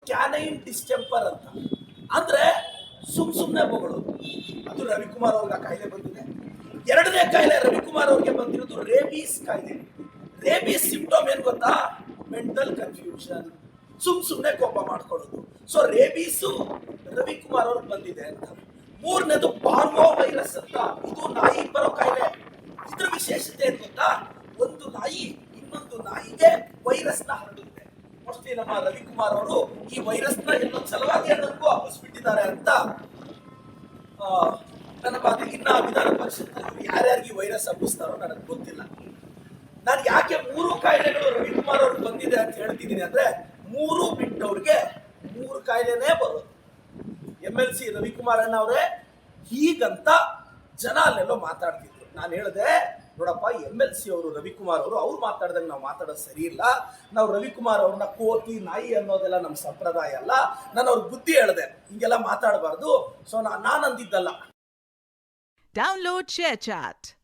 Canine distemper ಅಂತ. ಅಂದ್ರೆ ಸುಮ್ನೆ ಬೊಗಳೋದು. ಅದು ರವಿಕುಮಾರ್ ಅವ್ರಿಗೆ ಕಾಯಿಲೆ ಬಂದಿದೆ. ಎರಡನೇ ಕಾಯಿಲೆ ರವಿಕುಮಾರ್ ಅವ್ರಿಗೆ ಬಂದಿರೋದು ರೇಬೀಸ್ ಕಾಯಿಲೆ. ರೇಬೀಸ್ ಸಿಂಪ್ಟಮ್ ಏನ್ ಗೊತ್ತಾ? ಮೆಂಟಲ್ ಕನ್ಫ್ಯೂಷನ್, ಸುಮ್ನೆ ಕೋಪ ಮಾಡ್ಕೊಳ್ಳೋದು. ಸೊ ರೇಬೀಸು ರವಿಕುಮಾರ್ ಅವ್ರಿಗೆ ಬಂದಿದೆ ಅಂತ. ಮೂರನೇದು ಪಾರ್ವೋ ವೈರಸ್ ಅಂತ, ಇದು ನಾಯಿ ಬರೋ ಕಾಯಿಲೆ. ಇದ್ರ ವಿಶೇಷತೆ ಏನ್ ಗೊತ್ತಾ? ಒಂದು ನಾಯಿ ಇನ್ನೊಂದು ನಾಯಿಗೆ ವೈರಸ್ ನ ಹರಡುತ್ತೆ. ಮೋಸ್ಟ್ಲಿ ನಮ್ಮ ರವಿಕುಮಾರ್ ಅವರು ಈ ವೈರಸ್ ನ ಎಲ್ಲೋ ಛಲವಾಗಿ ಎಲ್ಲರಿಗೂ ಹಬ್ಬಿಸ್ಬಿಟ್ಟಿದ್ದಾರೆ ಅಂತ ನನ್ನ ಮಾತು. ಇನ್ನ ವಿಧಾನ ಪರಿಷತ್ನಲ್ಲಿ ಯಾರ್ಯಾರಿಗೆ ವೈರಸ್ ಹಬ್ಬಿಸ್ತಾರೋ ನನಗೆ ಗೊತ್ತಿಲ್ಲ. ನಾನು ಯಾಕೆ ಮೂರು ಕಾಯಿಲೆಗಳು ರವಿಕುಮಾರ್ ಅವ್ರಿಗೆ ಬಂದಿದೆ ಅಂತ ಹೇಳ್ತಿದ್ದೀನಿ ಅಂದ್ರೆ, ಮೂರು ಬಿಟ್ಟವ್ರಿಗೆ ಮೂರು ಕಾಯಿಲೆನೇ ಬರೋದು. MLC ರವಿಕುಮಾರ್ ಅಣ್ಣವ್ರೆ ಹೀಗಂತ ಜನ ಅಲ್ಲೆಲ್ಲೋ ಮಾತಾಡ್ತಿದ್ರು. ನಾನು ಹೇಳಿದೆ, ನೋಡಪ್ಪ, MLC ಅವರು ರವಿಕುಮಾರ್ ಅವರು ಅವ್ರು ಮಾತಾಡ್ದಂಗೆ ನಾವು ಮಾತಾಡೋದು ಸರಿ ಇಲ್ಲ. ನಾವು ರವಿಕುಮಾರ್ ಅವ್ರನ್ನ ಕೋತಿ ನಾಯಿ ಅನ್ನೋದೆಲ್ಲ ನಮ್ಮ ಸಂಪ್ರದಾಯ ಅಲ್ಲ. ನಾನು ಅವ್ರ ಬುದ್ಧಿ ಹೇಳಿದೆ, ಹಿಂಗೆಲ್ಲ ಮಾತಾಡಬಾರ್ದು. ಸೊ ನಾನು ಅಂದಿದ್ದಲ್ಲ. Download ShareChat.